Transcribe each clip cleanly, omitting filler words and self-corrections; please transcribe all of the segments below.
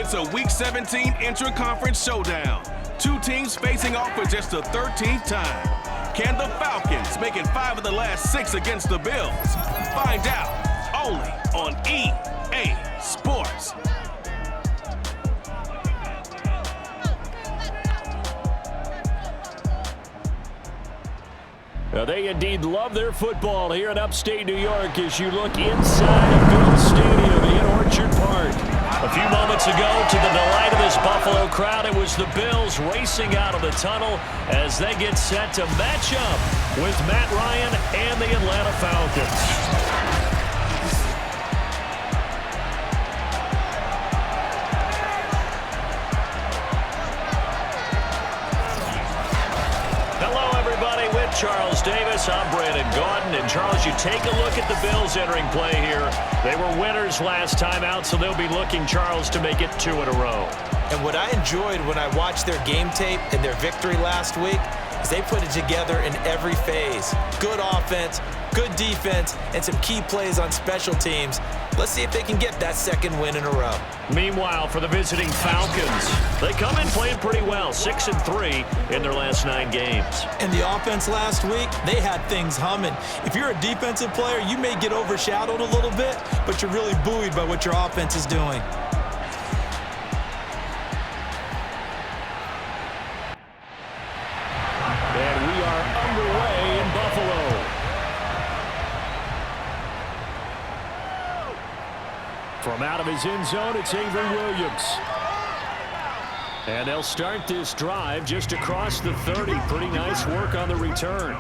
It's a Week 17 intra-conference showdown. Two teams facing off for just the 13th time. Can the Falcons make it 5 of the last 6 against the Bills? Find out only on EA Sports. Now they indeed love their football here in upstate New York as you look inside of Bills Stadium in Orchard Park. A few moments ago, to the delight of this Buffalo crowd, it was the Bills racing out of the tunnel as they get set to match up with Matt Ryan and the Atlanta Falcons. Charles Davis, I'm Brandon Gaudin, and Charles, you take a look at the Bills entering play here. They were winners last time out, so they'll be looking, Charles, to make it 2 in a row. And what I enjoyed when I watched their game tape and their victory last week is they put it together in every phase. Good offense, good defense, and some key plays on special teams. Let's see if they can get that second win in a row. Meanwhile, for the visiting Falcons, they come in playing pretty well, 6-3 in their last 9 games. And the offense last week, they had things humming. If you're a defensive player, you may get overshadowed a little bit, but you're really buoyed by what your offense is doing. And we are underway in Buffalo. From out of his end zone, it's Avery Williams. And they'll start this drive just across the 30. Pretty nice work on the return.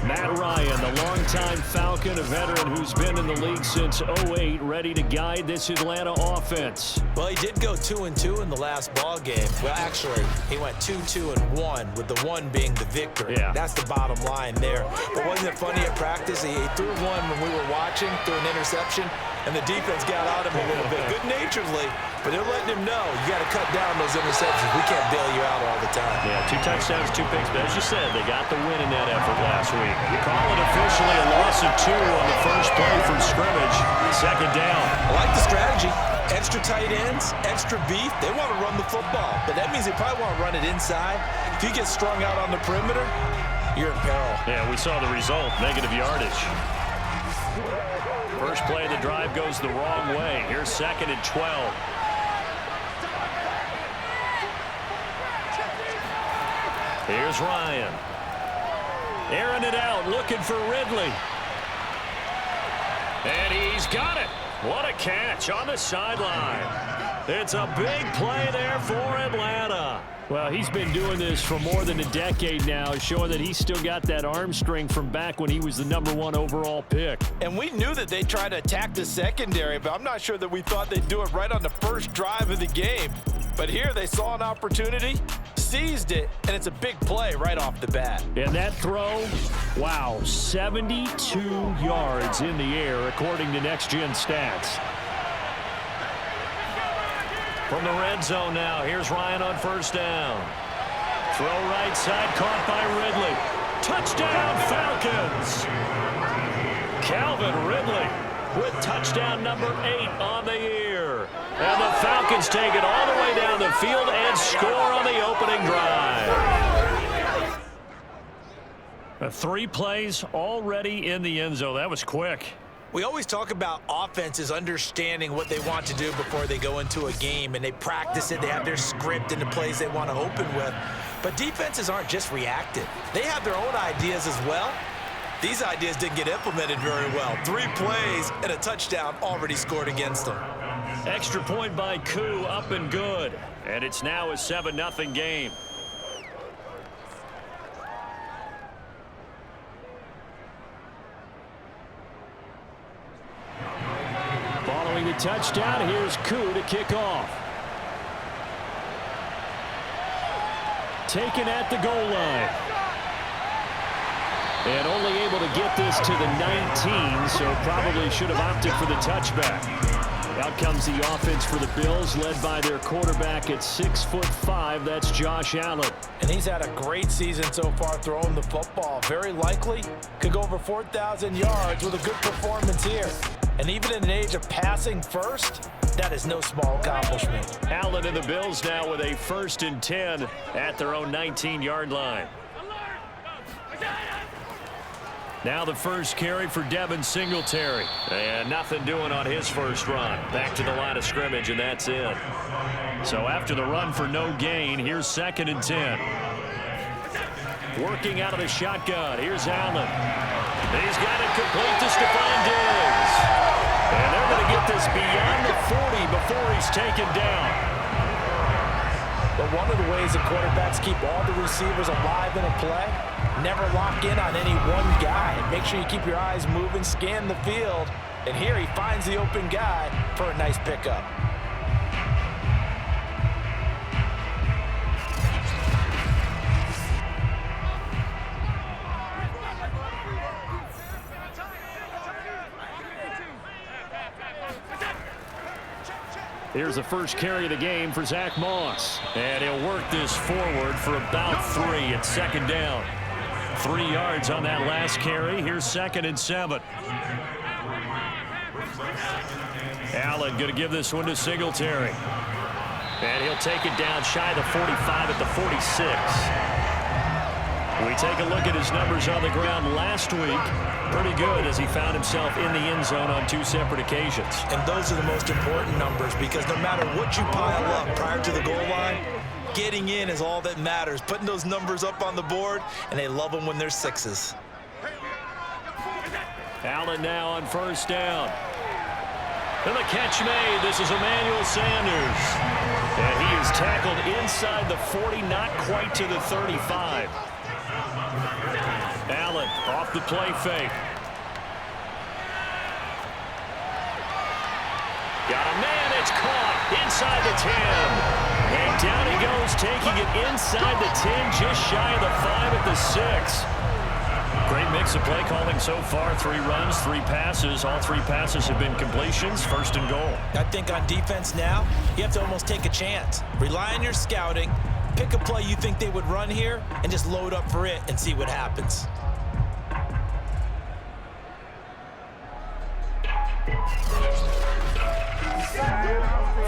Matt Ryan, the longtime Falcon, a veteran who's been in the league since '08, ready to guide this Atlanta offense. Well, he did go 2-2 in the last ball game. Well, actually, he went 2-2-1, with the 1 being the victory. Yeah. That's the bottom line there. But wasn't it funny at practice? He threw one when we were watching, threw an interception, and the defense got on him a little bit, good-naturedly. But they're letting him know, you got to cut down those interceptions. We can't bail you out all the time. Yeah, 2 touchdowns, 2 picks. But as you said, they got the win in that effort last week. You call it officially a loss of 2 on the first play from scrimmage. Second down. I like the strategy. Extra tight ends, extra beef. They want to run the football. But that means they probably want to run it inside. If you get strung out on the perimeter, you're in peril. Yeah, we saw the result, negative yardage. First play of the drive goes the wrong way. Here's 2nd and 12. Here's Ryan. Airing it out, looking for Ridley. And he's got it. What a catch on the sideline. It's a big play there for Atlanta. Well, he's been doing this for more than a decade now, showing that he's still got that arm strength from back when he was the #1 overall pick. And we knew that they'd try to attack the secondary, but I'm not sure that we thought they'd do it right on the first drive of the game. But here they saw an opportunity, seized it, and it's a big play right off the bat. And that throw, wow, 72 yards in the air, according to Next Gen Stats. From the red zone now, here's Ryan on first down. Throw right side, caught by Ridley. Touchdown, Falcons! Calvin Ridley with touchdown number 8 on the year. And the Falcons take it all the way down the field and score on the opening drive. 3 plays already in the end zone. That was quick. We always talk about offenses understanding what they want to do before they go into a game, and they practice it. They have their script and the plays they want to open with. But defenses aren't just reactive. They have their own ideas as well. These ideas didn't get implemented very well. 3 plays and a touchdown already scored against them. Extra point by Koo, up and good. And it's now a 7-0 game. Following the touchdown, here's Koo to kick off. Taken at the goal line. And only able to get this to the 19, so probably should have opted for the touchback. Out comes the offense for the Bills, led by their quarterback at 6'5". That's Josh Allen. And he's had a great season so far throwing the football. Very likely could go over 4,000 yards with a good performance here. And even in an age of passing first, that is no small accomplishment. Allen and the Bills now with a 1st and 10 at their own 19-yard line. Now the first carry for Devin Singletary. And nothing doing on his first run. Back to the line of scrimmage, and that's it. So after the run for no gain, here's 2nd and 10. Working out of the shotgun. Here's Allen. He's got it complete to Stephon Diggs. And they're going to get this beyond the 40 before he's taken down. But one of the ways that quarterbacks keep all the receivers alive in a play, never lock in on any one guy. Make sure you keep your eyes moving, scan the field. And here he finds the open guy for a nice pickup. Here's the first carry of the game for Zach Moss. And he'll work this forward for about 3 at 2nd down. 3 yards on that last carry. Here's 2nd and 7. Allen going to give this one to Singletary. And he'll take it down shy of the 45 at the 46. We take a look at his numbers on the ground last week. Pretty good as he found himself in the end zone on 2 separate occasions. And those are the most important numbers because no matter what you pile up prior to the goal line, getting in is all that matters. Putting those numbers up on the board, and they love them when they're 6s. Allen now on 1st down. And the catch made. This is Emmanuel Sanders. And he is tackled inside the 40, not quite to the 35. Allen off the play fake. Got a man, it's caught inside the 10. And down he goes, taking it inside the 10, just shy of the 5 at the 6. Great mix of play calling so far. 3 runs, 3 passes. All 3 passes have been completions. 1st and goal. I think on defense now, you have to almost take a chance. Rely on your scouting. Pick a play you think they would run here and just load up for it and see what happens.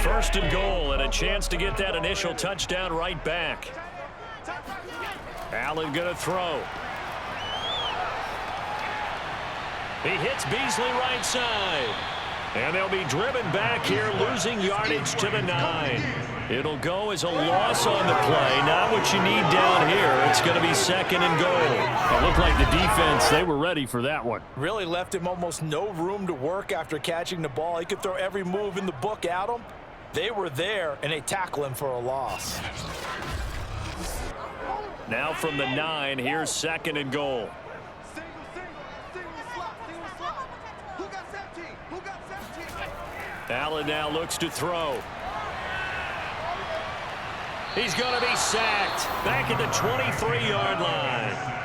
First and goal, and a chance to get that initial touchdown right back. Allen going to throw. He hits Beasley right side. And they'll be driven back here, losing yardage to the 9. It'll go as a loss on the play. Not what you need down here. It's going to be 2nd and goal. It looked like the defense, they were ready for that one. Really left him almost no room to work after catching the ball. He could throw every move in the book at him. They were there, and they tackle him for a loss. Now from the 9, here's 2nd and goal. Allen now looks to throw. He's going to be sacked back at the 23-yard line.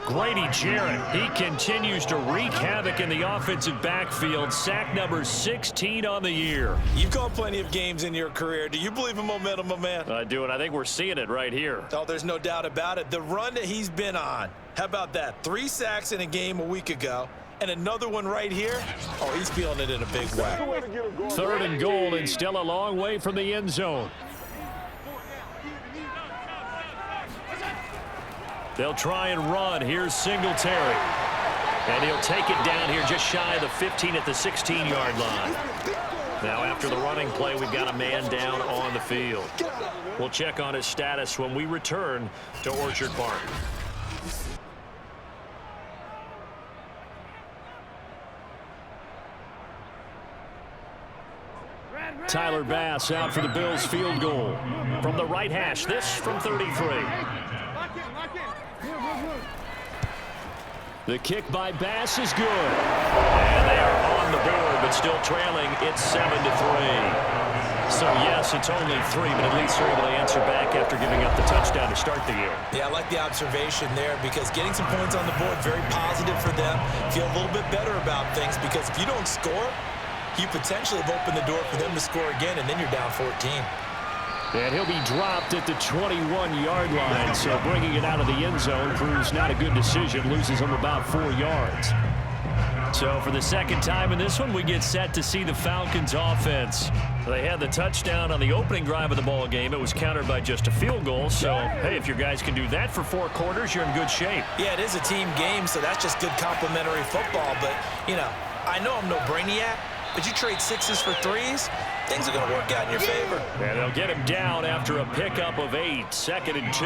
Grady Jarrett, he continues to wreak havoc in the offensive backfield. Sack number 16 on the year. You've called plenty of games in your career. Do you believe in momentum, my man? I do, and I think we're seeing it right here. Oh, there's no doubt about it. The run that he's been on. How about that? 3 sacks in a game a week ago. And another one right here. Oh, he's feeling it in a big way. 3rd and goal, and still a long way from the end zone. They'll try and run. Here's Singletary. And he'll take it down here just shy of the 15 at the 16-yard line. Now after the running play, we've got a man down on the field. We'll check on his status when we return to Orchard Park. Tyler Bass out for the Bills field goal. From the right hash, this from 33. The kick by Bass is good. And they are on the board, but still trailing. It's 7-3. So, yes, it's only 3, but at least they're able to answer back after giving up the touchdown to start the year. Yeah, I like the observation there because getting some points on the board, very positive for them. Feel a little bit better about things because if you don't score, you potentially have opened the door for them to score again, and then you're down 14. And he'll be dropped at the 21-yard line, so bringing it out of the end zone proves not a good decision. Loses him about 4 yards. So for the second time in this one, we get set to see the Falcons offense. They had the touchdown on the opening drive of the ball game. It was countered by just a field goal. So, hey, if your guys can do that for 4 quarters, you're in good shape. Yeah, it is a team game, so that's just good complementary football. But, you know, I know I'm no brainiac, but you trade 6s for 3s, things are going to work out in your favor. And they'll get him down after a pickup of 8, 2nd and 2.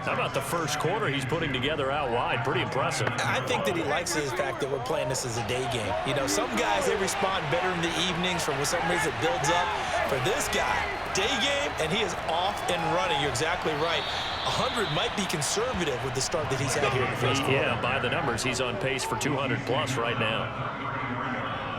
How about the first quarter he's putting together out wide? Pretty impressive. I think that he likes the fact that we're playing this as a day game. You know, some guys, they respond better in the evenings. For some reason, it builds up. For this guy, day game, and he is off and running. You're exactly right. 100 might be conservative with the start that he's had here in the first quarter. Yeah, by the numbers, he's on pace for 200-plus right now.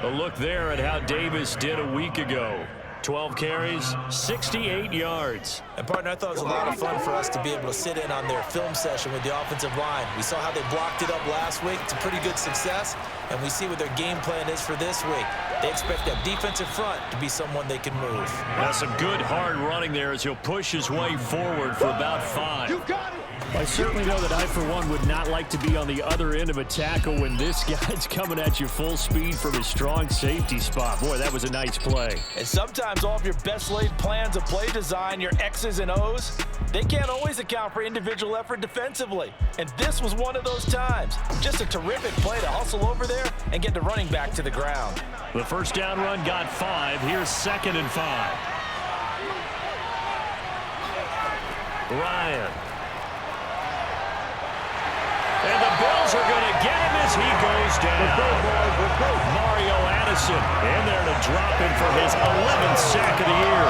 A look there at how Davis did a week ago. 12 carries, 68 yards. And, partner, I thought it was a lot of fun for us to be able to sit in on their film session with the offensive line. We saw how they blocked it up last week. It's a pretty good success, and we see what their game plan is for this week. They expect that defensive front to be someone they can move. That's some good, hard running there as he'll push his way forward for about 5. You got it. I certainly know that I, for one, would not like to be on the other end of a tackle when this guy's coming at you full speed from his strong safety spot. Boy, that was a nice play. And sometimes all of your best laid plans of play design, your X's and O's, they can't always account for individual effort defensively. And this was one of those times. Just a terrific play to hustle over there and get the running back to the ground. The first down run got 5. Here's 2nd and 5. Ryan. And the Bills are going to get him as he goes down. Mario Addison in there to drop him for his 11th sack of the year.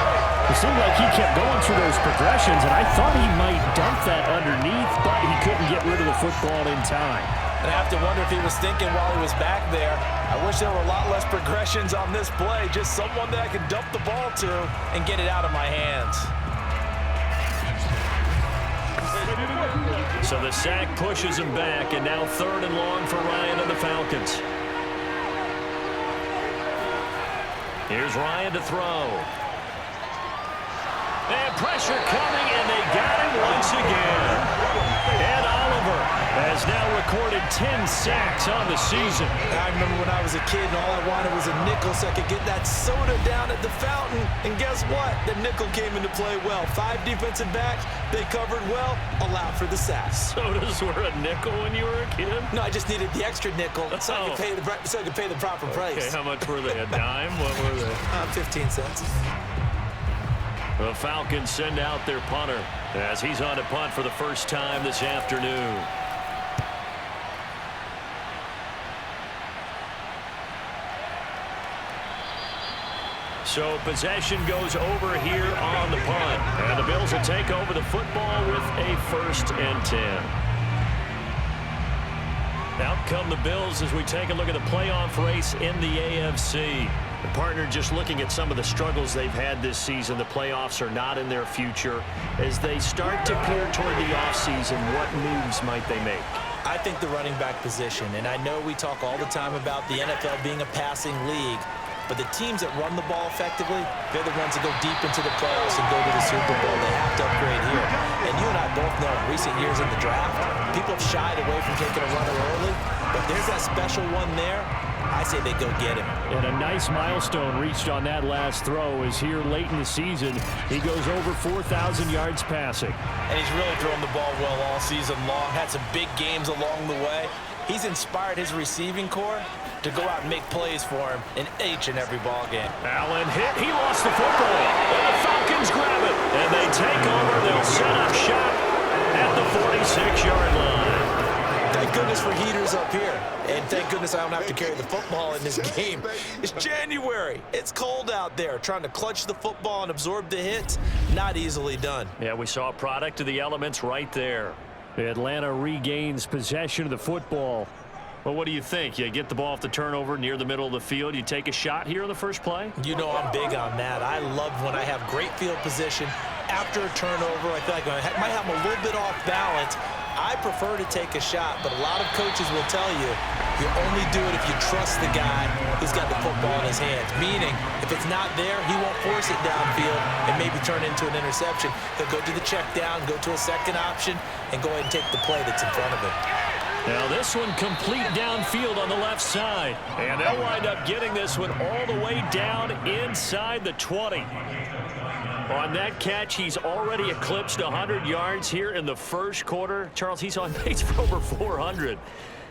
It seemed like he kept going through those progressions, and I thought he might dump that underneath, but he couldn't get rid of the football in time. And I have to wonder if he was thinking while he was back there, I wish there were a lot less progressions on this play, just someone that I could dump the ball to and get it out of my hands. So the sack pushes him back, and now 3rd and long for Ryan and the Falcons. Here's Ryan to throw. And pressure coming, and they got him once again. And Oliver has now recorded 10 sacks on the season. I remember when I was a kid and all I wanted was a nickel so I could get that soda down at the fountain. And guess what? The nickel came into play well. 5 defensive backs, they covered well, allowed for the sacks. Sodas were a nickel when you were a kid? No, I just needed the extra nickel so I could pay the proper price. Okay, how much were they? A dime? What were they? 15 cents. The Falcons send out their punter as he's on to punt for the first time this afternoon. So possession goes over here on the punt. And the Bills will take over the football with a 1st and 10. Out come the Bills as we take a look at the playoff race in the AFC. The partner, just looking at some of the struggles they've had this season, the playoffs are not in their future. As they start to peer toward the offseason, what moves might they make? I think the running back position, and I know we talk all the time about the NFL being a passing league, but the teams that run the ball effectively, they're the ones that go deep into the playoffs and go to the Super Bowl. They have to upgrade here. And you and I both know in recent years in the draft, people have shied away from taking a runner early, but there's that special one there. I say they go get him. And a nice milestone reached on that last throw is here late in the season. He goes over 4,000 yards passing. And he's really thrown the ball well all season long. Had some big games along the way. He's inspired his receiving corps to go out and make plays for him in each and every ball game. Allen hit. He lost the football. And the Falcons grab it. And they take over. They'll set up shop at the 46-yard line. Thank goodness for heaters up here. And thank goodness I don't have to carry the football in this game. It's January. It's cold out there. Trying to clutch the football and absorb the hits, not easily done. Yeah, we saw a product of the elements right there. Atlanta regains possession of the football. Well, what do you think? You get the ball off the turnover near the middle of the field. You take a shot here on the first play? You know I'm big on that. I love when I have great field position. After a turnover, I feel like I might have a little bit off balance. I prefer to take a shot, but a lot of coaches will tell you, you only do it if you trust the guy who's got the football in his hands. Meaning, if it's not there, he won't force it downfield and maybe turn into an interception. He'll go to the check down, go to a second option, and go ahead and take the play that's in front of him. Now this one complete downfield on the left side. And they'll wind up getting this one all the way down inside the 20. On that catch, he's already eclipsed 100 yards here in the first quarter. Charles, he's on pace for over 400.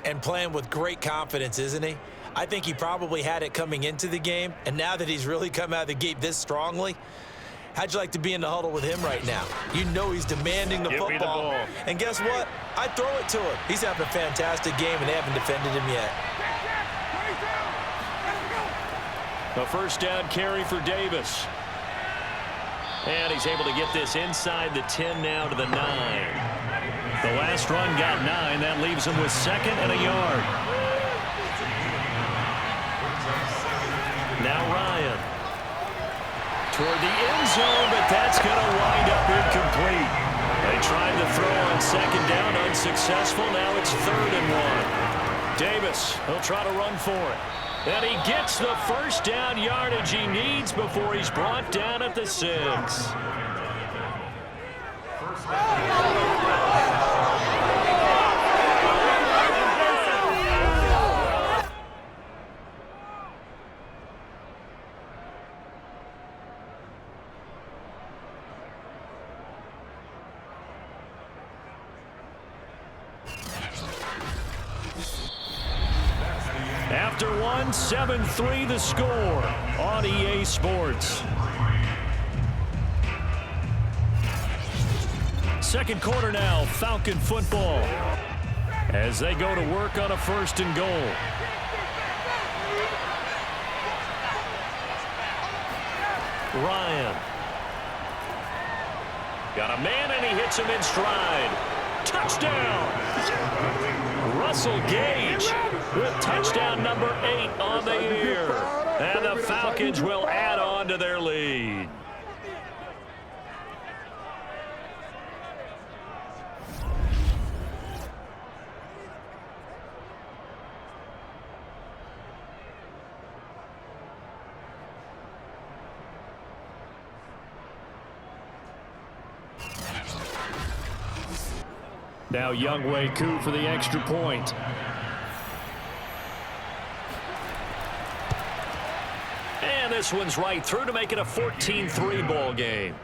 And playing with great confidence, isn't he? I think he probably had it coming into the game, and now that he's really come out of the gate this strongly, how'd you like to be in the huddle with him right now? You know he's demanding the football. Me the ball. And guess what? I throw it to him. He's having a fantastic game, and they haven't defended him yet. A first down carry for Davis. And he's able to get this inside the 10 now to the 9. The last run got 9. That leaves him with 2nd and a yard. Now Ryan. Toward the end zone, but that's going to wind up incomplete. They tried to throw on 2nd down, unsuccessful. Now it's 3rd and 1. Davis, he'll try to run for it. And he gets the first down yardage he needs before he's brought down at the 6. After 7-3 the score on EA Sports. Second quarter now, Falcon football, as they go to work on a 1st and goal. Ryan. Got a man, and he hits him in stride. Touchdown! Russell Gage with touchdown number 8 on the year. And the Falcons will add on to their lead. Now Younghoe Koo for the extra point. And this one's right through to make it a 14-3 ball game.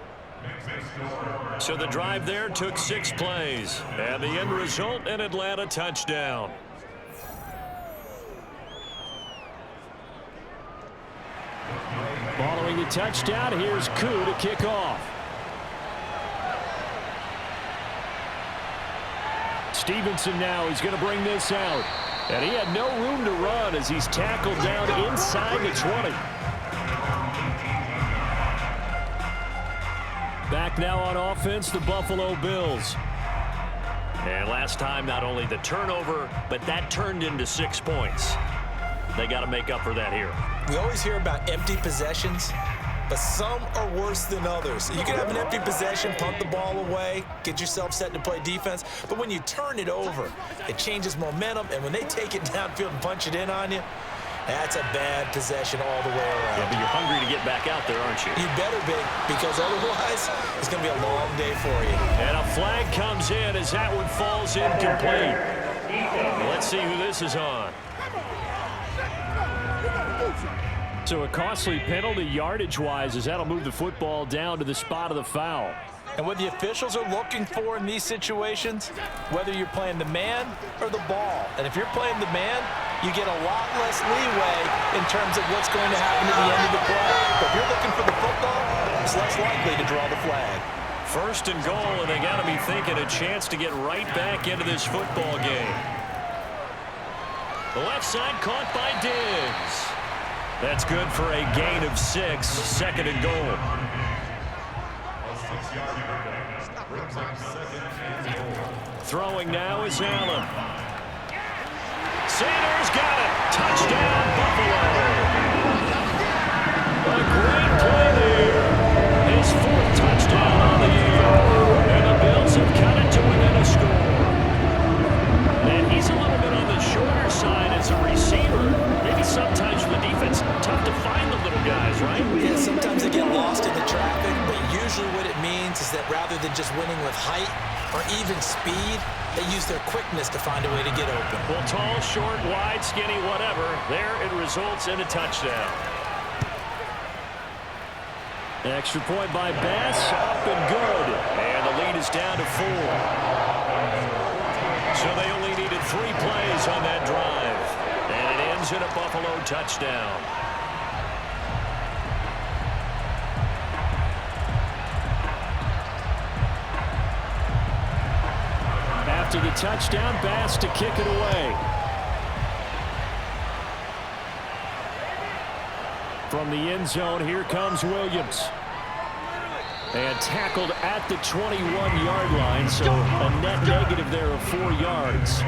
So the drive there took 6 plays. And the end result, an Atlanta touchdown. Following the touchdown, here's Koo to kick off. Stevenson now, he's going to bring this out. And he had no room to run as he's tackled down inside the 20. Back now on offense, the Buffalo Bills. And last time, not only the turnover, but that turned into 6 points. They got to make up for that here. We always hear about empty possessions, but some are worse than others. You can have an empty possession, punt the ball away, get yourself set to play defense, but when you turn it over, it changes momentum, and when they take it downfield and punch it in on you, that's a bad possession all the way around. Yeah, but you're hungry to get back out there, aren't you? You better be, because otherwise, it's going to be a long day for you. And a flag comes in as that one falls incomplete. Let's see who this is on. So a costly penalty yardage-wise, as that'll move the football down to the spot of the foul. And what the officials are looking for in these situations, whether you're playing the man or the ball. And if you're playing the man, you get a lot less leeway in terms of what's going to happen at the end of the play. But if you're looking for the football, it's less likely to draw the flag. 1st and goal, and they got to be thinking a chance to get right back into this football game. The left side caught by Diggs. That's good for a gain of 6, 2nd and goal. Throwing now is Allen. Sanders got it. Touchdown, Buffalo. A great play there. His 4th touchdown on the year. And the Bills have cut it to within a score. And he's a little bit on the shorter side as a receiver. Maybe sometimes for the defense, tough to find the little guys, right? Yeah, sometimes they get lost in the traffic, but usually what it means is that rather than just winning with height, or even speed, they use their quickness to find a way to get open. Well, tall, short, wide, skinny, whatever, there it results in a touchdown. Extra point by Bass, up and good. And the lead is down to 4. So they only needed 3 plays on that drive. And it ends in a Buffalo touchdown. After the touchdown, Bass to kick it away. From the end zone, here comes Williams. And tackled at the 21-yard line, so a net negative there of 4 yards.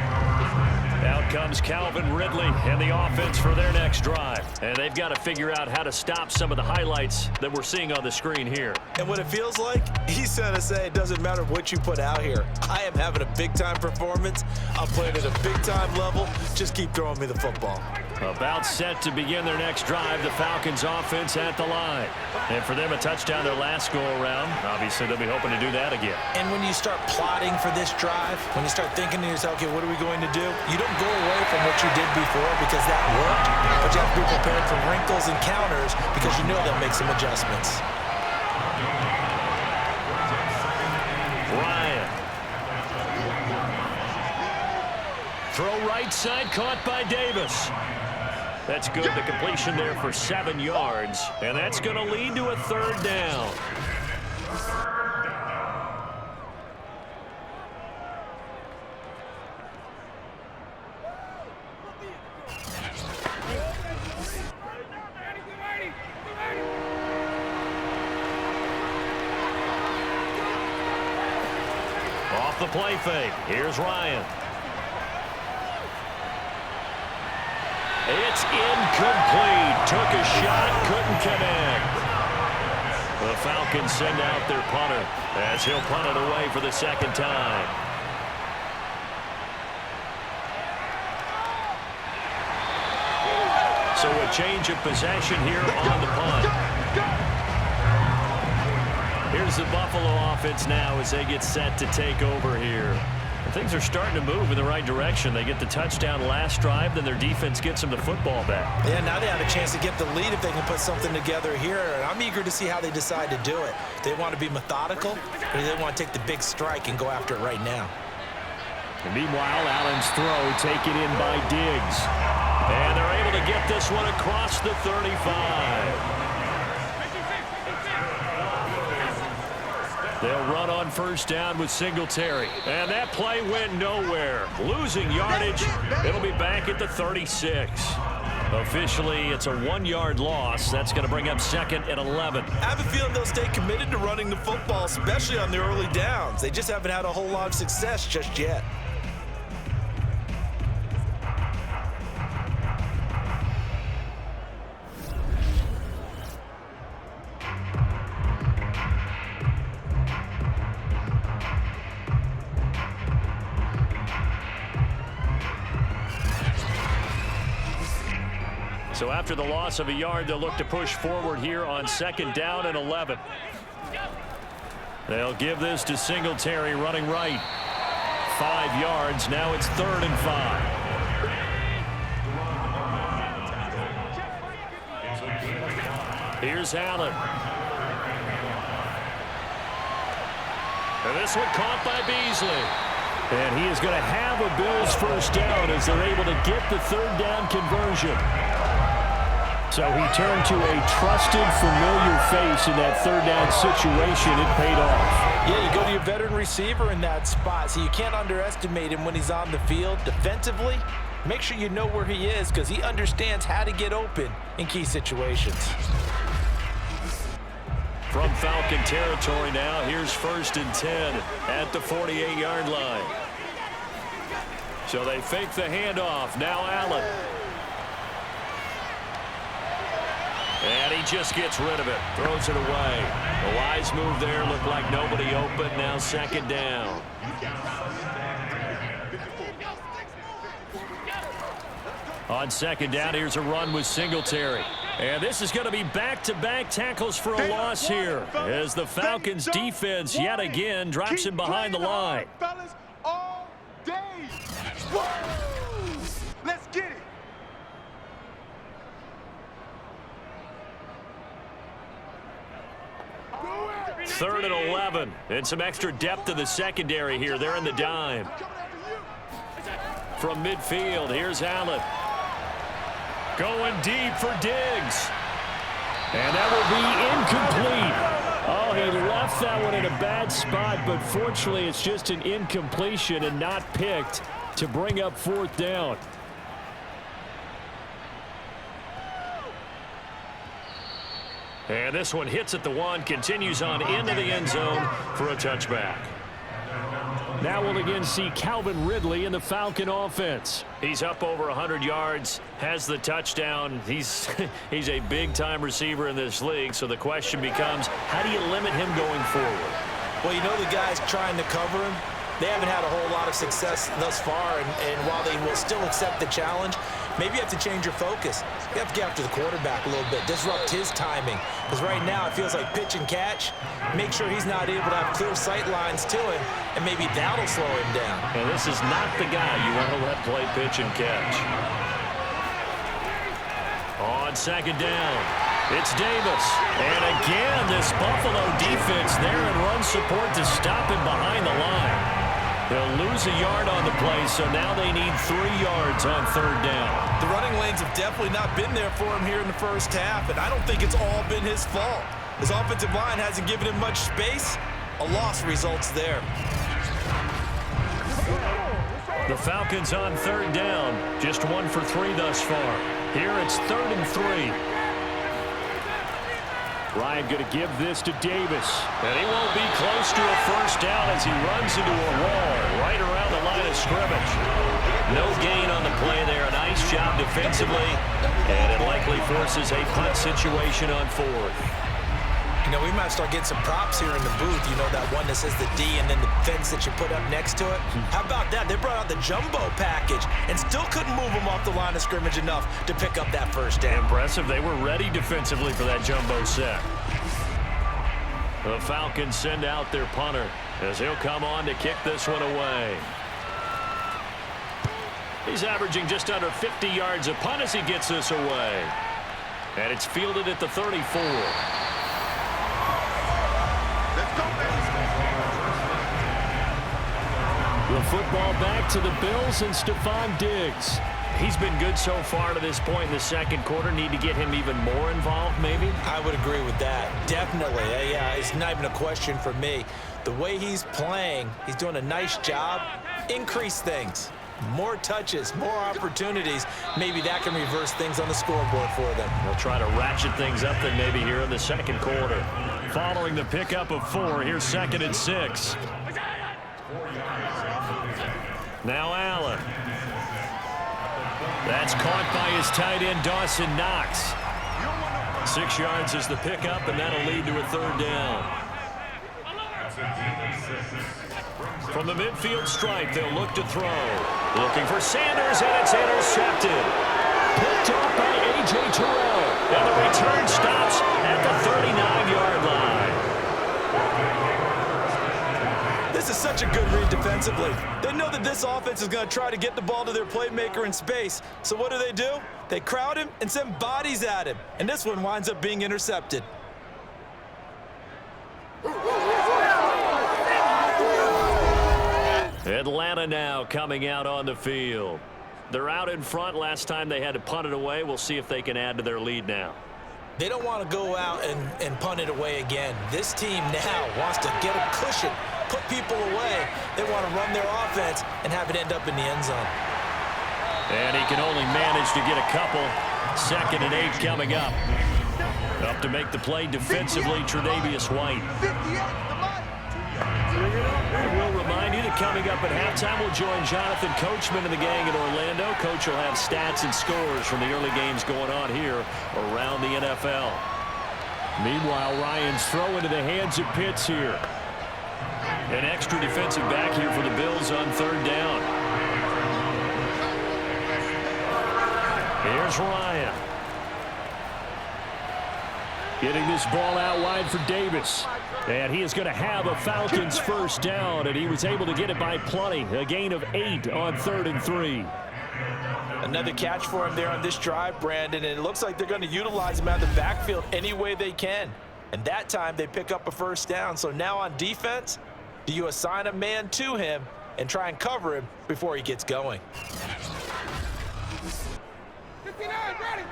Out comes Calvin Ridley and the offense for their next drive. And they've got to figure out how to stop some of the highlights that we're seeing on the screen here. And what it feels like, he's going to say it doesn't matter what you put out here. I am having a big-time performance. I'm playing at a big-time level. Just keep throwing me the football. About set to begin their next drive, the Falcons offense at the line. And for them, a touchdown their last go-around. Obviously, they'll be hoping to do that again. And when you start plotting for this drive, when you start thinking to yourself, okay, what are we going to do? You don't go away from what you did before because that worked, but you have to be prepared for wrinkles and counters because you know they'll make some adjustments. Ryan. Throw right side, caught by Davis. That's good. The completion there for 7 yards. And that's going to lead to a 3rd down. Off the play fake. Here's Ryan. It's incomplete. Took a shot, couldn't connect. The Falcons send out their punter as he'll punt it away for the 2nd time. So a change of possession here on the punt. Here's the Buffalo offense now as they get set to take over here. Things are starting to move in the right direction. They get the touchdown last drive, then their defense gets them the football back. Yeah, now they have a chance to get the lead if they can put something together here. And I'm eager to see how they decide to do it. They want to be methodical, or they want to take the big strike and go after it right now. And meanwhile, Allen's throw taken in by Diggs. And they're able to get this one across the 35. They'll run on 1st down with Singletary. And that play went nowhere. Losing yardage. It'll be back at the 36. Officially, it's a 1-yard loss. That's going to bring up 2nd and 11. I have a feeling they'll stay committed to running the football, especially on the early downs. They just haven't had a whole lot of success just yet. So after the loss of a yard, they'll look to push forward here on 2nd down and 11. They'll give this to Singletary running right. 5 yards. Now it's 3rd and 5. Here's Allen. And this one caught by Beasley. And he is going to have a Bills 1st down as they're able to get the 3rd down conversion. So he turned to a trusted, familiar face in that 3rd down situation. It paid off. Yeah, you go to your veteran receiver in that spot, so you can't underestimate him when he's on the field. Defensively, make sure you know where he is because he understands how to get open in key situations. From Falcon territory now, here's 1st and 10 at the 48-yard line. So they fake the handoff. Now Allen. And he just gets rid of it. Throws it away. A wise move there. Looked like nobody open. Now 2nd down. On 2nd down, here's a run with Singletary. And this is going to be back-to-back tackles for a loss here as the Falcons defense yet again drops him behind the line. Fellas, all day. Whoa! Let's get it. Third and 11, and some extra depth in the secondary here. They're in the dime. From midfield, here's Allen. Going deep for Diggs. And that will be incomplete. Oh, he left that one in a bad spot, but fortunately it's just an incompletion and not picked to bring up fourth down. And this one hits at the one, continues on into the end zone for a touchback. Now we'll again see Calvin Ridley in the Falcon offense. He's up over 100 yards, has the touchdown. He's a big-time receiver in this league, so the question becomes, how do you limit him going forward? Well, you know the guys trying to cover him, they haven't had a whole lot of success thus far, and while they will still accept the challenge, maybe you have to change your focus. You have to get after the quarterback a little bit, disrupt his timing. Because right now it feels like pitch and catch. Make sure he's not able to have clear sight lines to him, and maybe that'll slow him down. And this is not the guy you want to let play pitch and catch. On second down, it's Davis. And again, this Buffalo defense there in run support to stop him behind the line. They'll lose a yard on the play, so now they need 3 yards on third down. The running lanes have definitely not been there for him here in the first half, and I don't think it's all been his fault. His offensive line hasn't given him much space. A loss results there. The Falcons on third down, just 1 for 3 thus far. Here it's 3rd and 3. Ryan going to give this to Davis. And he won't be close to a first down as he runs into a wall right around the line of scrimmage. No gain on the play there. A nice job defensively. And it likely forces a punt situation on 4th. You know, we might start getting some props here in the booth. You know, that one that says the D and then the fence that you put up next to it. How about that? They brought out the jumbo package and still couldn't move them off the line of scrimmage enough to pick up that first down. Impressive. They were ready defensively for that jumbo set. The Falcons send out their punter as he'll come on to kick this one away. He's averaging just under 50 yards a punt as he gets this away. And it's fielded at the 34. The football back to the Bills and Stephon Diggs. He's been good so far to this point in the second quarter. Need to get him even more involved, maybe? I would agree with that. Definitely. Yeah, it's not even a question for me. The way he's playing, he's doing a nice job. Increase things. More touches, more opportunities. Maybe that can reverse things on the scoreboard for them. They'll try to ratchet things up then maybe here in the second quarter. Following the pickup of 4, here's 2nd and 6. Now Allen. That's caught by his tight end, Dawson Knox. 6 yards is the pickup, and that'll lead to a 3rd down. From the midfield stripe, they'll look to throw. Looking for Sanders, and it's intercepted. Picked off by A.J. Terrell. And the return stops at the 39-yard line. This is such a good read defensively. They know that this offense is going to try to get the ball to their playmaker in space. So what do? They crowd him and send bodies at him. And this one winds up being intercepted. Atlanta now coming out on the field. They're out in front. Last time they had to punt it away. We'll see if they can add to their lead now. They don't want to go out and punt it away again. This team now wants to get a cushion, put people away. They want to run their offense and have it end up in the end zone. And he can only manage to get a couple. 2nd and 8 coming up. Up to make the play defensively, Tre'Davious White. We'll remind you that coming up at halftime, we'll join Jonathan Coachman and the gang in Orlando. Coach will have stats and scores from the early games going on here around the NFL. Meanwhile, Ryan's throw into the hands of Pitts here. An extra defensive back here for the Bills on 3rd down. Here's Ryan. Getting this ball out wide for Davis. And he is going to have a Falcons first down, and he was able to get it by plenty. A gain of 8 on 3rd and 3. Another catch for him there on this drive, Brandon, and it looks like they're going to utilize him out of the backfield any way they can. And that time they pick up a first down. So now on defense, do you assign a man to him and try and cover him before he gets going? 59, ready.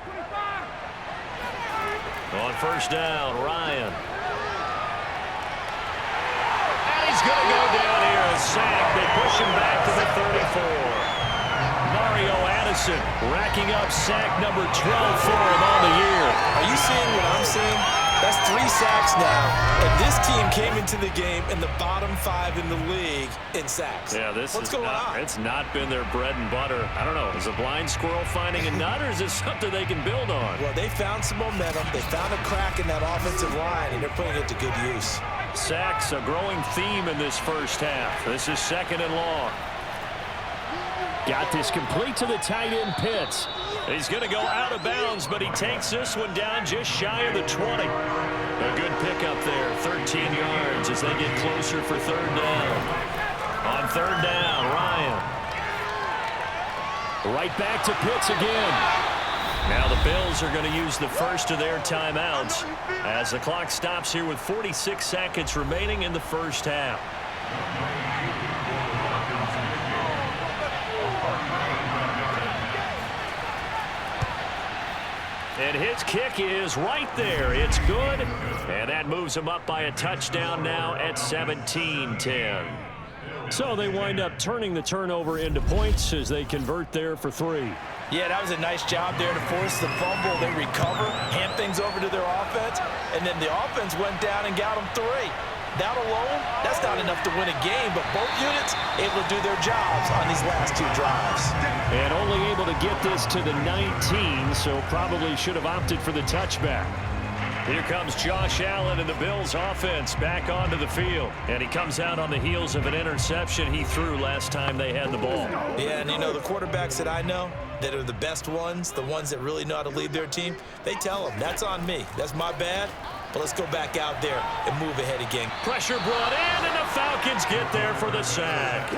25. On first down, Ryan. And he's going to go down here, a sack. They push him back to the 34. Mario Addison racking up sack number 12 for him on the year. Are you seeing what I'm seeing? That's 3 sacks now, and this team came into the game in the bottom 5 in the league in sacks. Yeah, What's going on? It's not been their bread and butter. I don't know. Is a blind squirrel finding a nut, or is this something they can build on? Well, they found some momentum. They found a crack in that offensive line, and they're putting it to good use. Sacks, a growing theme in this first half. This is 2nd and long. Got this complete to the tight end, Pitts. He's going to go out of bounds, but he takes this one down just shy of the 20. A good pickup there, 13 yards as they get closer for 3rd down. On 3rd down, Ryan. Right back to Pitts again. Now the Bills are going to use the first of their timeouts as the clock stops here with 46 seconds remaining in the first half. And his kick is right there. It's good. And that moves him up by a touchdown now at 17-10. So they wind up turning the turnover into points as they convert there for 3. Yeah, that was a nice job there to force the fumble. They recover, hand things over to their offense, and then the offense went down and got them 3. That alone, that's not enough to win a game, but both units able to do their jobs on these last 2 drives. And only able to get this to the 19, so probably should have opted for the touchback. Here comes Josh Allen and the Bills offense back onto the field. And he comes out on the heels of an interception he threw last time they had the ball. Yeah, and you know, the quarterbacks that I know that are the best ones, the ones that really know how to lead their team, they tell them, that's on me. That's my bad. But let's go back out there and move ahead again. Pressure brought in, and the Falcons get there for the sack.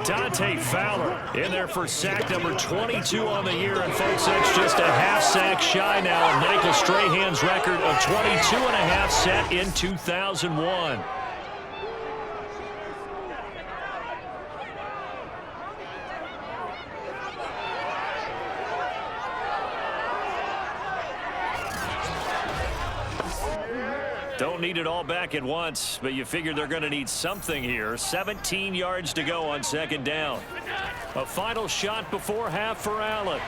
Dante Fowler in there for sack number 22 on the year. And, folks, that's just a half sack shy now of Michael Strahan's record of 22 and a half set in 2001. Don't need it all back at once, but you figure they're going to need something here. 17 yards to go on 2nd down. A final shot before half for Allen.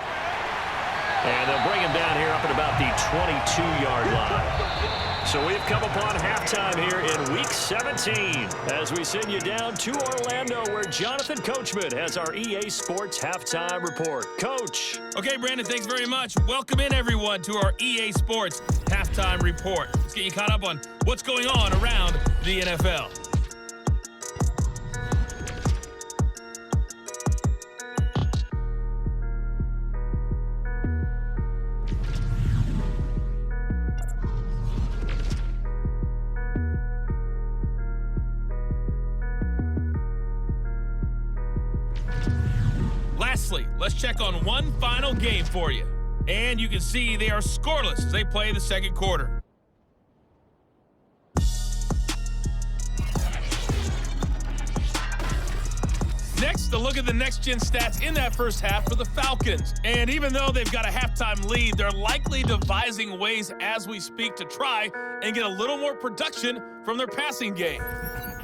And they'll bring him down here up at about the 22-yard line. So we've come upon halftime here in Week 17 as we send you down to Orlando where Jonathan Coachman has our EA Sports Halftime Report. Coach. Okay, Brandon, thanks very much. Welcome in, everyone, to our EA Sports Halftime Report. Let's get you caught up on what's going on around the NFL. Lastly, let's check on one final game for you. And you can see they are scoreless as they play the 2nd quarter. Next, a look at the next-gen stats in that first half for the Falcons. And even though they've got a halftime lead, they're likely devising ways as we speak to try and get a little more production from their passing game.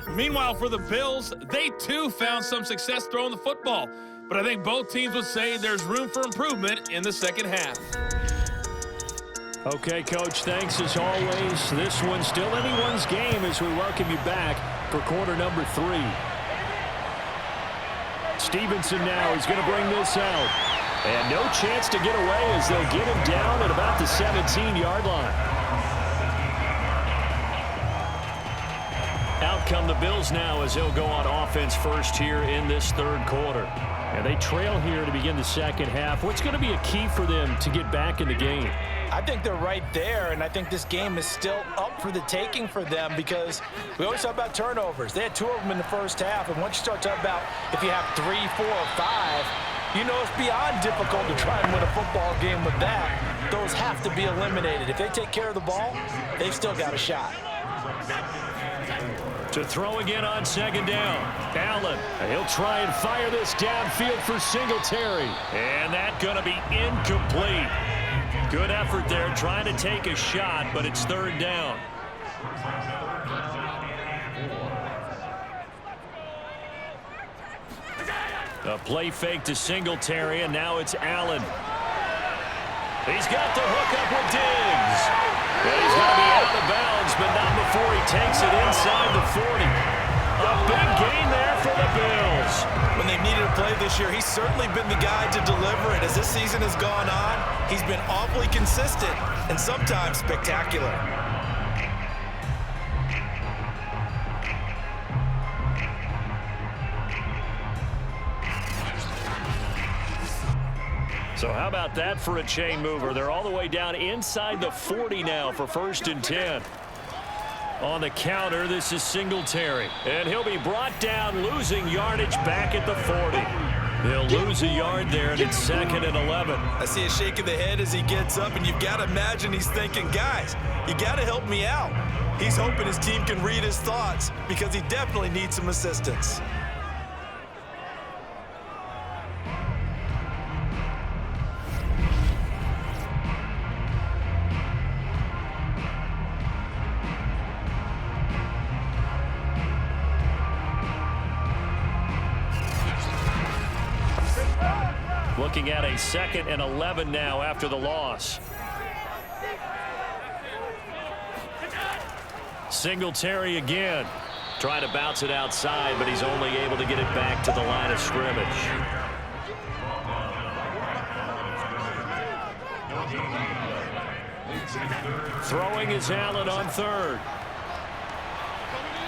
Meanwhile, for the Bills, they too found some success throwing the football. But I think both teams would say there's room for improvement in the 2nd half. Okay, Coach, thanks as always. This one's still anyone's game as we welcome you back for quarter number 3. Stevenson now is going to bring this out. And no chance to get away as they'll get him down at about the 17-yard line. Out come the Bills now as they'll go on offense first here in this 3rd quarter. And they trail here to begin the second half. What's going to be a key for them to get back in the game? I think they're right there, and I think this game is still up for the taking for them because we always talk about turnovers. They had 2 of them in the first half, and once you start talking about if you have 3, 4, or 5, you know it's beyond difficult to try and win a football game with that. Those have to be eliminated. If they take care of the ball, they've still got a shot. To throw again on second down. Allen, he'll try and fire this downfield for Singletary. And that's going to be incomplete. Good effort there trying to take a shot, but it's third down. A play fake to Singletary, and now it's Allen. He's got the hook up with Diggs. And he's going to be out of bounds, but not before he takes it inside the 40. A big gain there for the Bills. When they've needed a play this year, he's certainly been the guy to deliver it. As this season has gone on, he's been awfully consistent and sometimes spectacular. So how about that for a chain mover? They're all the way down inside the 40 now for 1st and 10. On the counter, this is Singletary. And he'll be brought down, losing yardage back at the 40. They'll lose a yard there, and it's 2nd and 11. I see a shake of the head as he gets up, and you've got to imagine he's thinking, guys, you got to help me out. He's hoping his team can read his thoughts because he definitely needs some assistance. Looking at a 2nd and 11 now after the loss. Singletary again. Trying to bounce it outside, but he's only able to get it back to the line of scrimmage. Throwing is Allen on 3rd.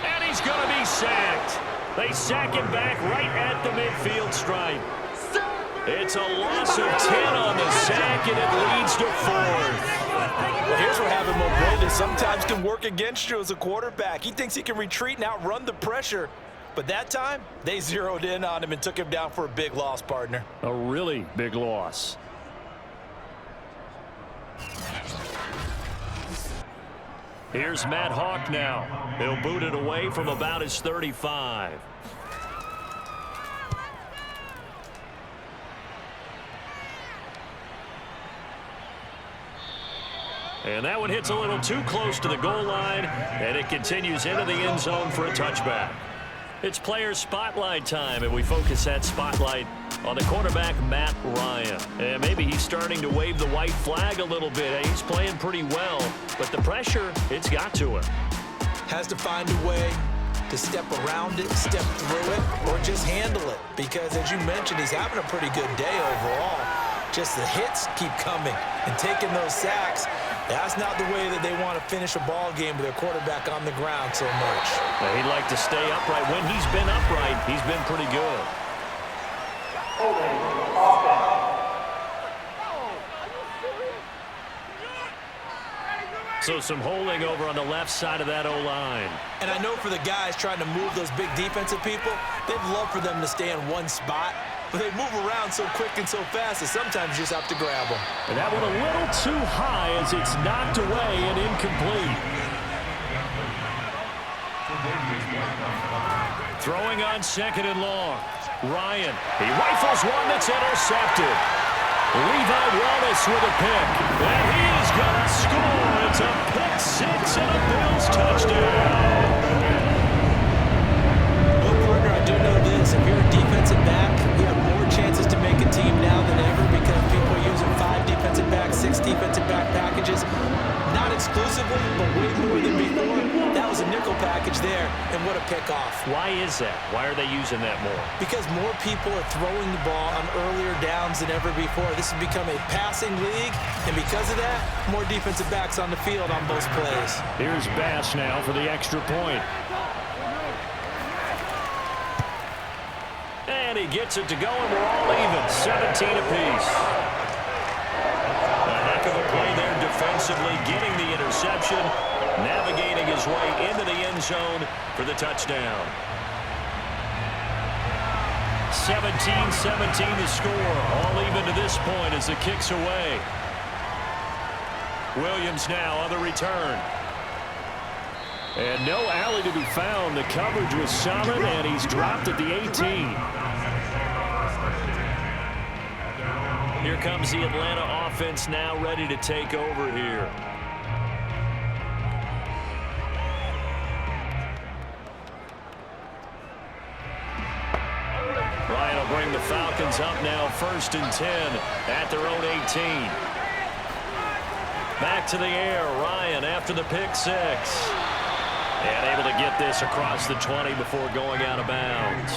And he's going to be sacked. They sack him back right at the midfield stripe. It's a loss of 10 on the sack, and it leads to 4th. Well, here's where having mobility sometimes can work against you as a quarterback. He thinks he can retreat and outrun the pressure. But that time, they zeroed in on him and took him down for a big loss, partner. A really big loss. Here's Matt Hawk now. He'll boot it away from about his 35. And that one hits a little too close to the goal line, and it continues into the end zone for a touchback. It's player spotlight time, and we focus that spotlight on the quarterback, Matt Ryan. And maybe he's starting to wave the white flag a little bit. He's playing pretty well, but the pressure, it's got to him. Has to find a way to step around it, step through it, or just handle it. Because, as you mentioned, he's having a pretty good day overall. Just the hits keep coming and taking those sacks. That's not the way that they want to finish a ball game with their quarterback on the ground so much. Well, he'd like to stay upright. When he's been upright, he's been pretty good. So some holding over on the left side of that O-line. And I know for the guys trying to move those big defensive people, they'd love for them to stay in one spot. But they move around so quick and so fast that sometimes you just have to grab them. And that one a little too high as it's knocked away and incomplete. Throwing on 2nd and long. Ryan, he rifles one that's intercepted. Levi Wallace with a pick. And he is going to score. It's a pick 6 and a Bills touchdown. Well, partner, I do know this. If you're a defensive back, you have more chances to make a team now than ever because people are using 5 defensive backs, 6 defensive back packages. Not exclusively, but way more than before. That was a nickel package there, and what a pickoff. Why is that? Why are they using that more? Because more people are throwing the ball on earlier downs than ever before. This has become a passing league, and because of that, more defensive backs on the field on both plays. Here's Bass now for the extra point. And he gets it to go, and we're all even, 17 apiece. A heck of a play there defensively, getting the interception, navigating his way into the end zone for the touchdown. 17-17 the score, all even to this point as the kick's away. Williams now on the return. And no alley to be found. The coverage was solid, and he's dropped at the 18. Here comes the Atlanta offense now ready to take over here. Ryan will bring the Falcons up now 1st and 10 at their own 18. Back to the air. Ryan after the pick six. And able to get this across the 20 before going out of bounds.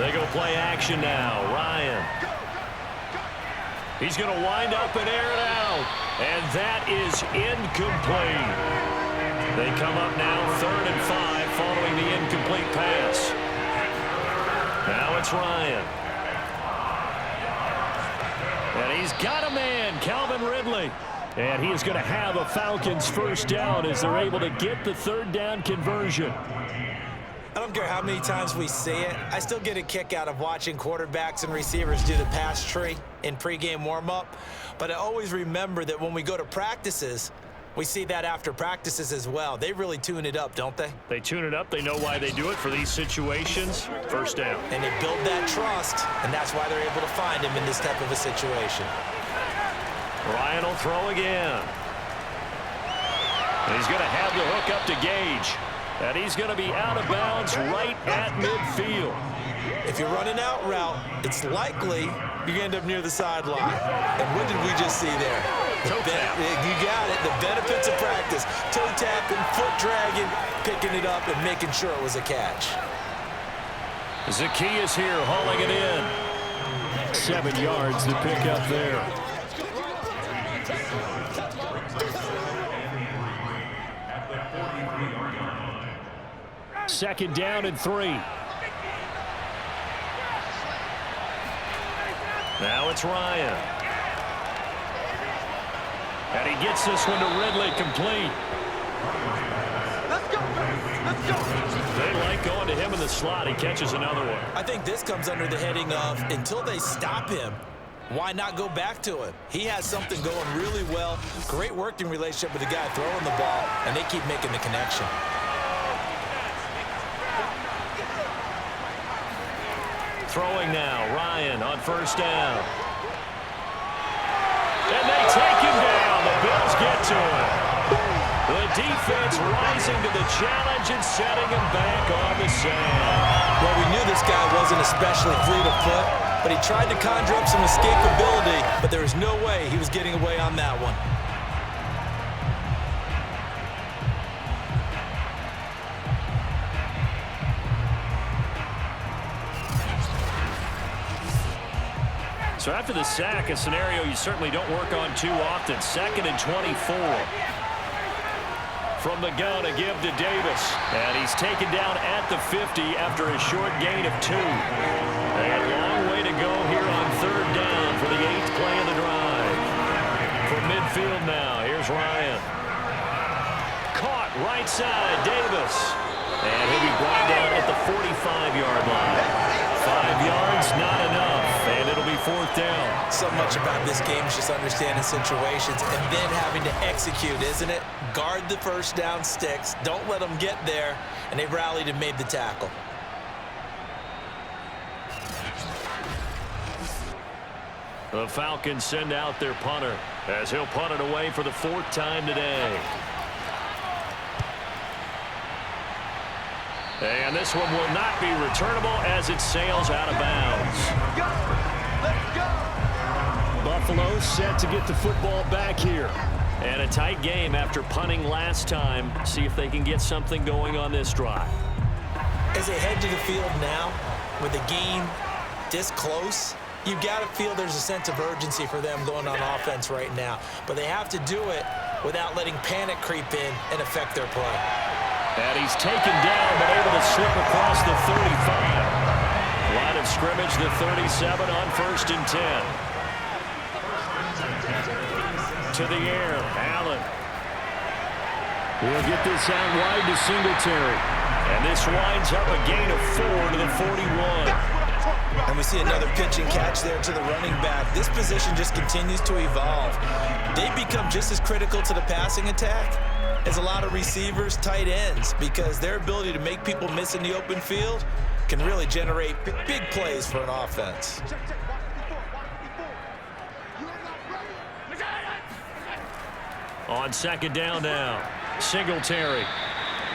They go play action now. Ryan. He's going to wind up and air it out. And that is incomplete. They come up now 3rd and 5 following the incomplete pass. Now it's Ryan. And he's got a man, Calvin Ridley. And he is going to have a Falcons first down as they're able to get the 3rd down conversion. I don't care how many times we see it. I still get a kick out of watching quarterbacks and receivers do the pass tree in pregame warm-up. But I always remember that when we go to practices, we see that after practices as well. They really tune it up, don't they? They tune it up. They know why they do it for these situations. First down. And they build that trust, and that's why they're able to find him in this type of a situation. Ryan will throw again. And he's going to have the hook up to Gage. And he's going to be out of bounds right at midfield. If you run an out route, it's likely you end up near the sideline. And what did we just see there? Toe tap. You got it. The benefits of practice. Toe tapping, foot dragging, picking it up, and making sure it was a catch. Zacchaeus here hauling it in. 7 yards to pick up there. Second down and 3. Now it's Ryan. And he gets this one to Ridley complete. Let's go. Let's go. They like going to him in the slot. He catches another one. I think this comes under the heading of until they stop him, why not go back to him? He has something going really well. Great working relationship with the guy throwing the ball, and they keep making the connection. Throwing now, Ryan on first down. And they take him down. The Bills get to him. The defense rising to the challenge and setting him back on the sand. Well, we knew this guy wasn't especially fleet of foot, but he tried to conjure up some escapability, but there was no way he was getting away on that one. So after the sack, a scenario you certainly don't work on too often. 2nd and 24. From the gun, a give to Davis. And he's taken down at the 50 after a short gain of 2. A long way to go here on 3rd down for the 8th play of the drive. From midfield now, here's Ryan. Caught right side, Davis. And he'll be brought down at the 45-yard line. 5 yards, not enough, and it'll be 4th down. So much about this game is just understanding situations and then having to execute, isn't it? Guard the first down sticks. Don't let them get there, and they rallied and made the tackle. The Falcons send out their punter as he'll punt it away for the 4th time today. And this one will not be returnable as it sails out of bounds. Let's go. Buffalo set to get the football back here. And a tight game after punting last time. See if they can get something going on this drive. As they head to the field now, with the game this close, you've got to feel there's a sense of urgency for them going on offense right now. But they have to do it without letting panic creep in and affect their play. And he's taken down, but able to slip across the 35. Line of scrimmage, the 37 on 1st and 10. To the air, Allen. He'll get this out wide to Singletary. And this winds up a gain of 4 to the 41. And we see another pitch and catch there to the running back. This position just continues to evolve. They become just as critical to the passing attack as a lot of receivers, tight ends, because their ability to make people miss in the open field can really generate big plays for an offense. On 2nd down now, Singletary.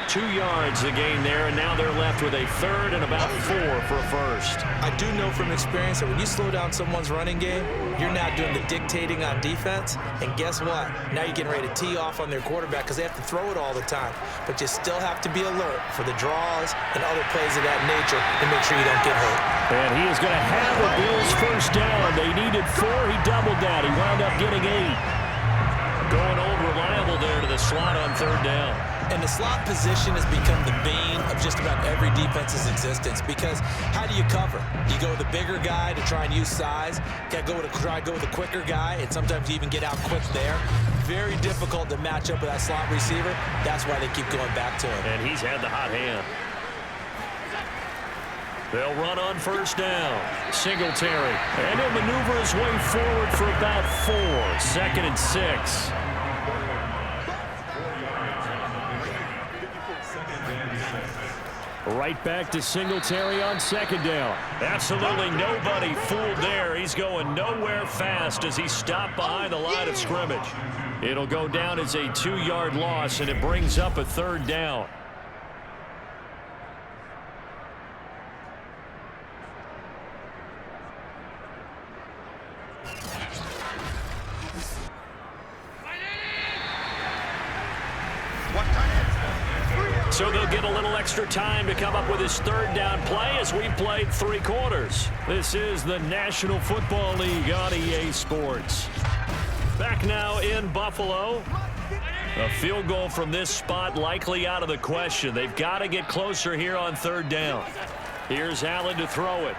2 yards the gain there, and now they're left with a 3rd and about 4 for a 1st. I do know from experience that when you slow down someone's running game, you're not doing the dictating on defense. And guess what? Now you're getting ready to tee off on their quarterback because they have to throw it all the time. But you still have to be alert for the draws and other plays of that nature to make sure you don't get hurt. And he is going to have the Bills' 1st down. They needed 4. He doubled that. He wound up getting 8. Going old reliable there to the slot on 3rd down. And the slot position has become the bane of just about every defense's existence because how do you cover? You go with the bigger guy to try and use size. You got to try to go with the quicker guy, and sometimes you even get out quick there. Very difficult to match up with that slot receiver. That's why they keep going back to him. And he's had the hot hand. They'll run on 1st down. Singletary. And he'll maneuver his way forward for about 4. 2nd and 6. Right back to Singletary on 2nd down. Absolutely nobody fooled there. He's going nowhere fast as he stopped behind the line of scrimmage. It'll go down as a 2-yard loss, and it brings up a 3rd down. So they'll get a little extra time to come up with his 3rd down play as we've played 3 quarters. This is the National Football League on EA Sports. Back now in Buffalo. A field goal from this spot likely out of the question. They've got to get closer here on 3rd down. Here's Allen to throw it.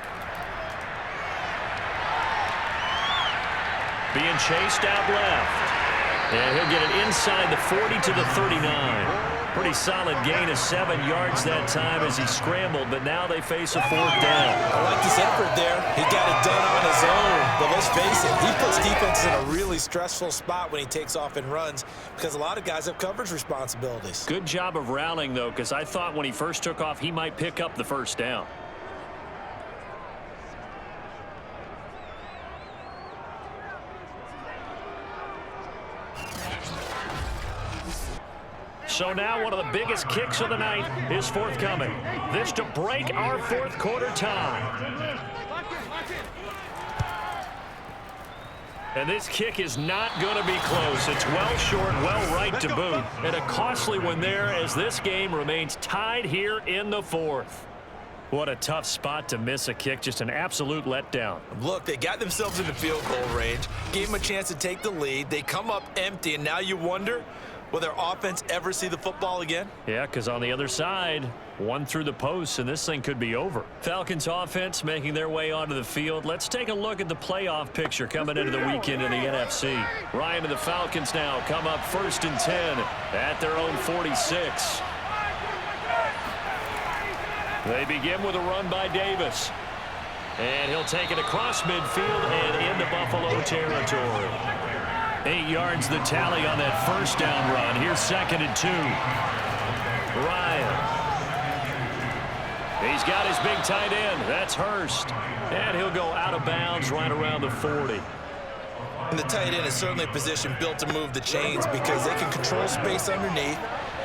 Being chased out left. And he'll get it inside the 40 to the 39. Pretty solid gain of 7 yards that time as he scrambled, but now they face a 4th down. I like his effort there. He got it done on his own, but let's face it, he puts defenses in a really stressful spot when he takes off and runs because a lot of guys have coverage responsibilities. Good job of rallying, though, because I thought when he first took off, he might pick up the 1st down. So now one of the biggest kicks of the night is forthcoming. This to break our 4th quarter tie. And this kick is not going to be close. It's well short, well right to boot. And a costly one there as this game remains tied here in the 4th. What a tough spot to miss a kick. Just an absolute letdown. Look, they got themselves in the field goal range, gave them a chance to take the lead. They come up empty, and now you wonder, will their offense ever see the football again? Yeah, because on the other side, one through the post, and this thing could be over. Falcons offense making their way onto the field. Let's take a look at the playoff picture coming into the weekend in the NFC. Ryan and the Falcons now come up 1st and 10 at their own 46. They begin with a run by Davis. And he'll take it across midfield and into Buffalo territory. 8 yards the tally on that 1st down run. Here's 2nd and 2. Ryan. He's got his big tight end. That's Hurst. And he'll go out of bounds right around the 40. And the tight end is certainly a position built to move the chains because they can control space underneath.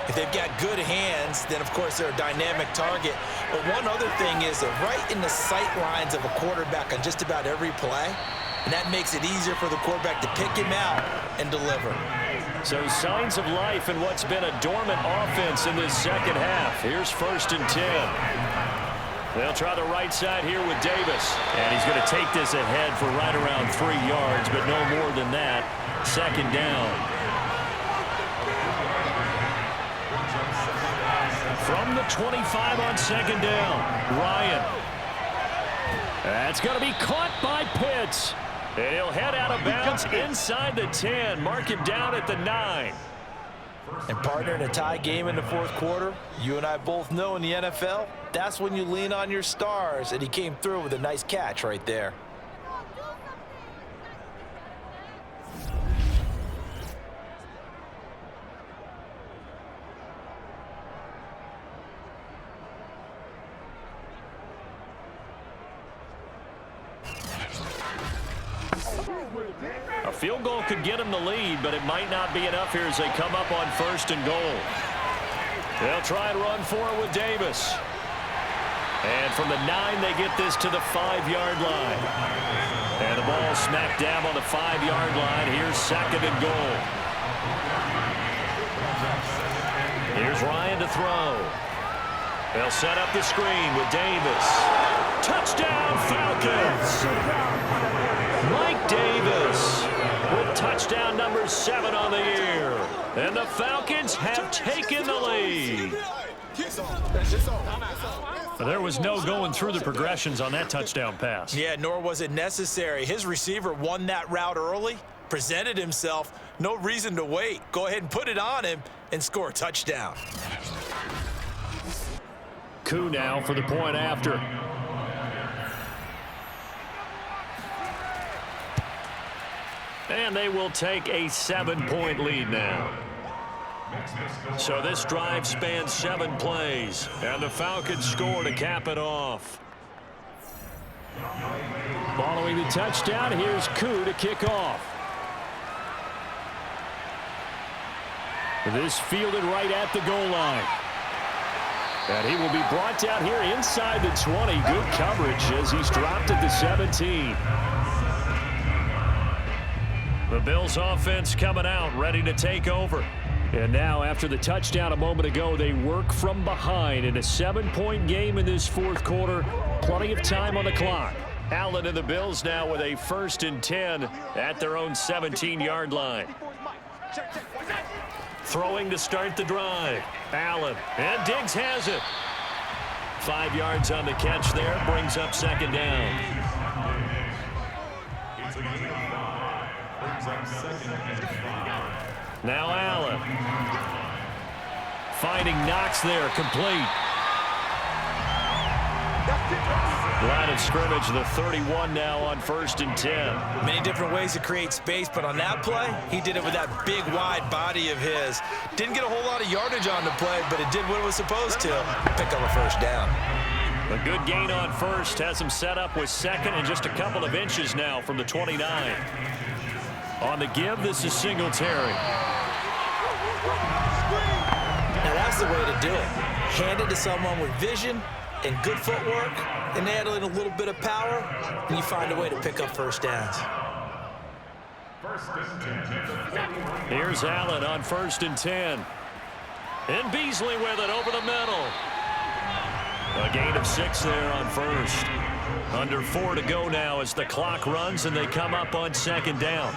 If they've got good hands, then, of course, they're a dynamic target. But one other thing is they're right in the sight lines of a quarterback on just about every play. And that makes it easier for the quarterback to pick him out and deliver. So signs of life in what's been a dormant offense in this 2nd half. Here's 1st and 10. They'll try the right side here with Davis. And he's going to take this ahead for right around 3 yards, but no more than that. 2nd down. From the 25 on second down, Ryan. That's going to be caught by Pitts. And he'll head out of bounds inside the 10, mark him down at the 9. And partner, in a tie game in the fourth quarter, you and I both know in the NFL, that's when you lean on your stars, and he came through with a nice catch right there. A field goal could get him the lead, but it might not be enough here as they come up on 1st and goal. They'll try and run for it with Davis. And from the 9, they get this to the 5-yard line. And the ball smack dab on the 5-yard line. Here's 2nd and goal. Here's Ryan to throw. They'll set up the screen with Davis. Touchdown, Falcons! Mike Davis with touchdown number 7 on the year. And the Falcons have taken the lead. There was no going through the progressions on that touchdown pass. Yeah, nor was it necessary. His receiver won that route early, presented himself. No reason to wait. Go ahead and put it on him and score a touchdown. Coup now for the point after. And they will take a 7-point lead now. So this drive spans 7 plays, and the Falcons score to cap it off. Following the touchdown, here's Coup to kick off. This fielded right at the goal line. And he will be brought down here inside the 20. Good coverage as he's dropped at the 17. The Bills offense coming out, ready to take over. And now, after the touchdown a moment ago, they work from behind in a 7-point game in this fourth quarter. Plenty of time on the clock. Allen and the Bills now with a 1st and 10 at their own 17-yard line. Throwing to start the drive. Allen, and Diggs has it. 5 yards on the catch there, brings up 2nd down. Now Allen. Finding Knox there, complete. Line of scrimmage, the 31 now on 1st and 10. Many different ways to create space, but on that play, he did it with that big, wide body of his. Didn't get a whole lot of yardage on the play, but it did what it was supposed to. Pick up a 1st down. A good gain on 1st, has him set up with 2nd and just a couple of inches now from the 29. On the give, this is Singletary. Now that's the way to do it. Hand it to someone with vision and good footwork, and add in a little bit of power, and you find a way to pick up 1st downs. Here's Allen on 1st and 10. And Beasley with it over the middle. A gain of 6 there on 1st. Under 4 to go now as the clock runs and they come up on 2nd down.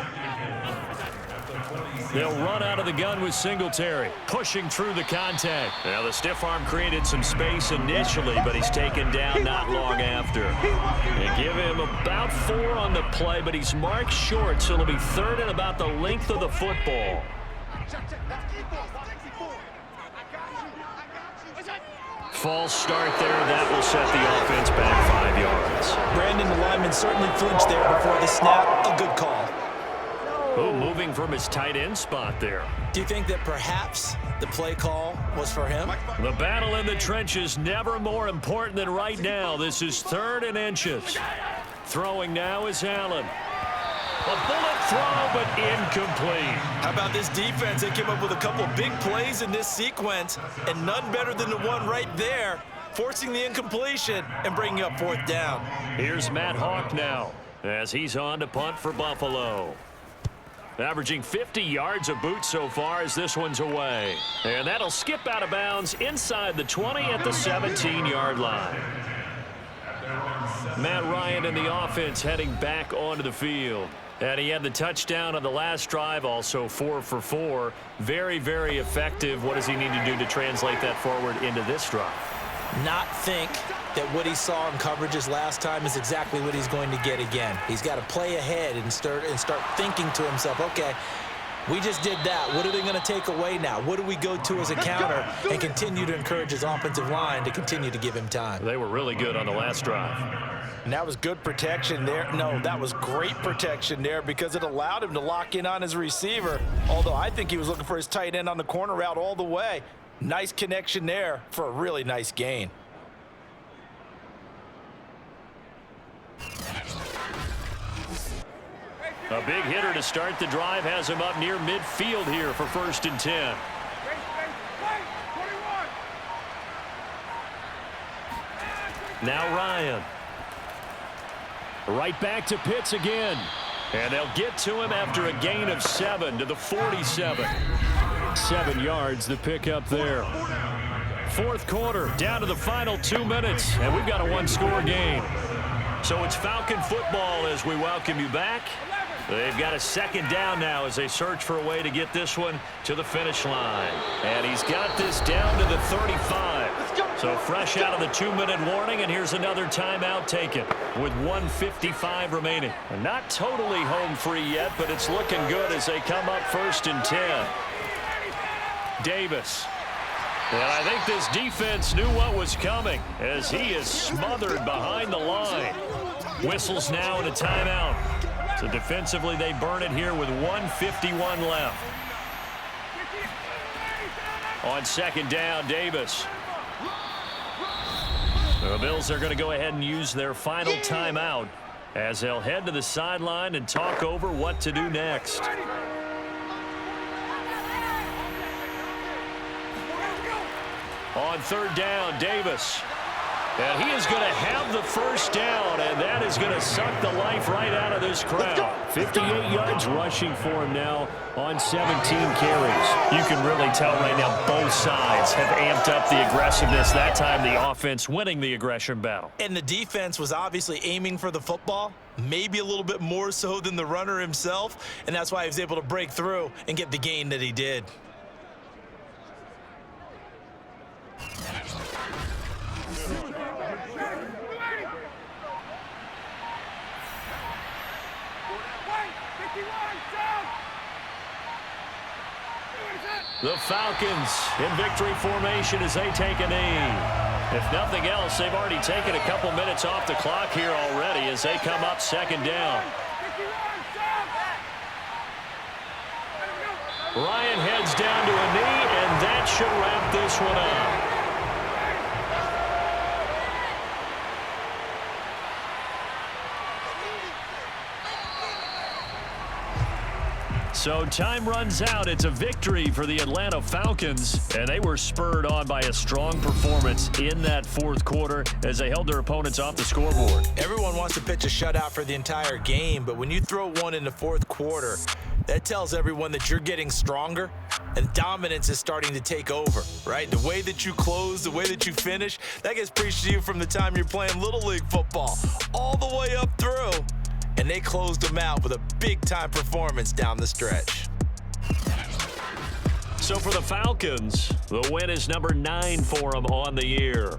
They'll run out of the gun with Singletary, pushing through the contact. Now the stiff arm created some space initially, but he's taken down not long after. They give him about 4 on the play, but he's marked short, so it'll be 3rd and about the length of the football. False start there. That will set the offense back 5 yards. Brandon, the lineman, certainly flinched there before the snap. A good call. Oh, moving from his tight end spot there. Do you think that perhaps the play call was for him? The battle in the trenches never more important than right now. This is 3rd and inches. Throwing now is Allen. A bullet throw, but incomplete. How about this defense? They came up with a couple big plays in this sequence, and none better than the one right there, forcing the incompletion and bringing up 4th down. Here's Matt Hawk now as he's on to punt for Buffalo. Averaging 50 yards a boot so far as this one's away. And that'll skip out of bounds inside the 20 at the 17-yard line. Matt Ryan and the offense heading back onto the field. And he had the touchdown on the last drive, also 4 for 4. Very, very effective. What does he need to do to translate that forward into this drive? Not think that what he saw in coverages last time is exactly what he's going to get again. He's got to play ahead and start thinking to himself, okay, we just did that. What are they going to take away now? What do we go to as a counter? And continue to encourage his offensive line to continue to give him time. They were really good on the last drive. And that was good protection there. No, that was great protection there because it allowed him to lock in on his receiver. Although I think he was looking for his tight end on the corner route all the way. Nice connection there for a really nice gain. A big hitter to start the drive has him up near midfield here for 1st and 10. Now Ryan. Right back to Pitts again. And they'll get to him after a gain of 7 to the 47. 7 yards the pickup there. 4th quarter, down to the final 2 minutes, and we've got a 1-score game. So it's Falcon football as we welcome you back. They've got a 2nd down now as they search for a way to get this one to the finish line. And he's got this down to the 35. So fresh out of the 2-minute warning, and here's another timeout taken with 1:55 remaining. And not totally home free yet, but it's looking good as they come up 1st and 10. Davis. And I think this defense knew what was coming as he is smothered behind the line. Whistles now and a timeout. So defensively, they burn it here with 1:51 left. On 2nd down, Davis. The Bills are going to go ahead and use their final timeout as they'll head to the sideline and talk over what to do next. On 3rd down, Davis. And he is going to have the 1st down, and that is going to suck the life right out of this crowd. 58 yards rushing for him now on 17 carries. You can really tell right now both sides have amped up the aggressiveness. That time the offense winning the aggression battle. And the defense was obviously aiming for the football, maybe a little bit more so than the runner himself, and that's why he was able to break through and get the gain that he did. The Falcons in victory formation as they take a knee. If nothing else, they've already taken a couple minutes off the clock here already as they come up 2nd down. Ryan heads down to a knee, and that should wrap this one up. So time runs out. It's a victory for the Atlanta Falcons, and they were spurred on by a strong performance in that 4th quarter as they held their opponents off the scoreboard. Everyone wants to pitch a shutout for the entire game, but when you throw one in the 4th quarter, that tells everyone that you're getting stronger and dominance is starting to take over, right? The way that you close, the way that you finish, that gets preached to you from the time you're playing Little League football all the way up through. And they closed them out with a big-time performance down the stretch. So for the Falcons, the win is number 9 for them on the year.